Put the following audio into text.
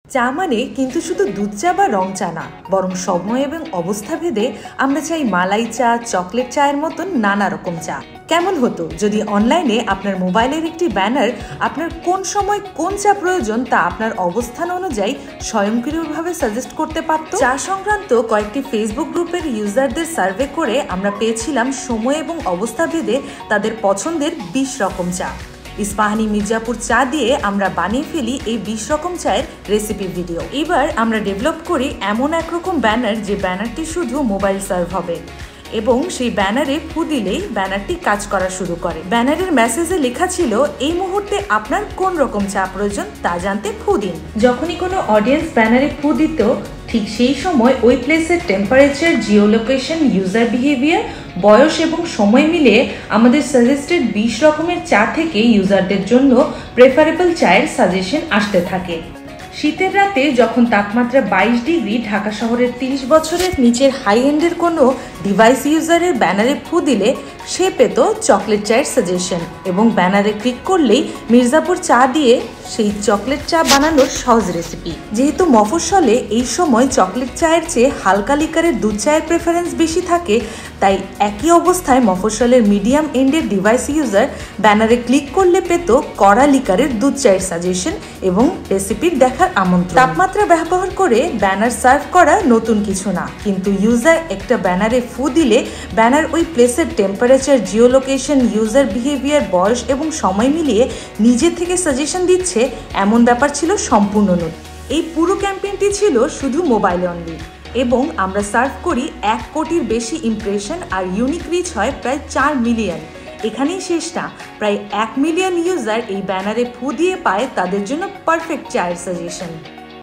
চা মানে কিন্তু শুধু দুধ চা বা রং চা না, বরং সময় এবং অবস্থা ভেদে আমরা চাই মালাই চা, চকলেট চায়ের মতন নানা রকম চা। কেমন হতো যদি অনলাইনে আপনার মোবাইলের একটি ব্যানার আপনার কোন সময় কোন চা প্রয়োজন তা আপনার অবস্থান অনুযায়ী স্বয়ংক্রিয়ভাবে সাজেস্ট করতে পারত। চা সংক্রান্ত কয়েকটি ফেসবুক গ্রুপের ইউজারদের সার্ভে করে আমরা পেয়েছিলাম সময় এবং অবস্থা ভেদে তাদের পছন্দের 20 রকম চা। ইস্পাহানি মির্জাপুর চা দিয়ে আমরা বানিয়ে ফেলি এই 20 রকম চায়ের রেসিপি ভিডিও। এবার আমরা ডেভেলপ করি এমন একরকম ব্যানার যে ব্যানারটি শুধু মোবাইল সার্ভ হবে এবং সেই ব্যানারে ফু দিলেই ব্যানারটি কাজ করা শুরু করে। ব্যানারের মেসেজে লেখা ছিল, এই মুহূর্তে আপনার কোন রকম চা প্রয়োজন তা জানতে ফু দিন। যখনই কোনো অডিয়েন্স ব্যানারে ফু দিত, ঠিক সেই সময় ওই প্লেসের temperature, Jio location, user behaviour, বয়স এবং সময় মিলিয়ে আমাদের সাজেস্টেড 20 রকমের চা থেকে ইউজারদের জন্য প্রেফারেবল চায়ের সাজেশন আসতে থাকে। শীতের রাতে যখন তাপমাত্রা 22 ডিগ্রি, ঢাকা শহরের 30 বছরের নিচের হাই এন্ডের কোনো ডিভাইস ইউজারের ব্যানারে ফু দিলে সে পেত চকলেট চায়ের সাজেশন এবং ব্যানারে ক্লিক করলেই মির্জাপুর চা দিয়ে সেই চকলেট চা বানানোর সহজ রেসিপি। যেহেতু মফস্বলে এই সময় চকলেট চায়ের চেয়ে হালকা লিকারের দুধ চায়ের প্রেফারেন্স বেশি থাকে, তাই একই অবস্থায় মফস্বলের মিডিয়াম এন্ডের ডিভাইস ইউজার ব্যানারে ক্লিক করলে পেত কড়া লিকারের দুধ চায়ের সাজেশন এবং রেসিপির দেখার আমন্ত্রণ। তাপমাত্রা ব্যবহার করে ব্যানার সার্ভ করা নতুন কিছু না, কিন্তু ইউজার একটা ব্যানারে ফু দিলে ব্যানার ওই প্লেসের temperature, Jio location, user behaviour, বয়স এবং সময় মিলিয়ে নিজে থেকে সাজেশন দিচ্ছে, এমন ব্যাপার ছিল সম্পূর্ণ নতুন। এই পুরো ক্যাম্পেইনটি ছিল শুধু মোবাইলে অনলি এবং আমরা সার্ভ করি 1 কোটির বেশি ইমপ্রেশন আর ইউনিক রিচ হয় প্রায় 4 মিলিয়ন। এখানেই শেষ না, প্রায় 1 মিলিয়ন ইউজার এই ব্যানারে ফু দিয়ে পায় তাদের জন্য পারফেক্ট চায়ের সাজেশন।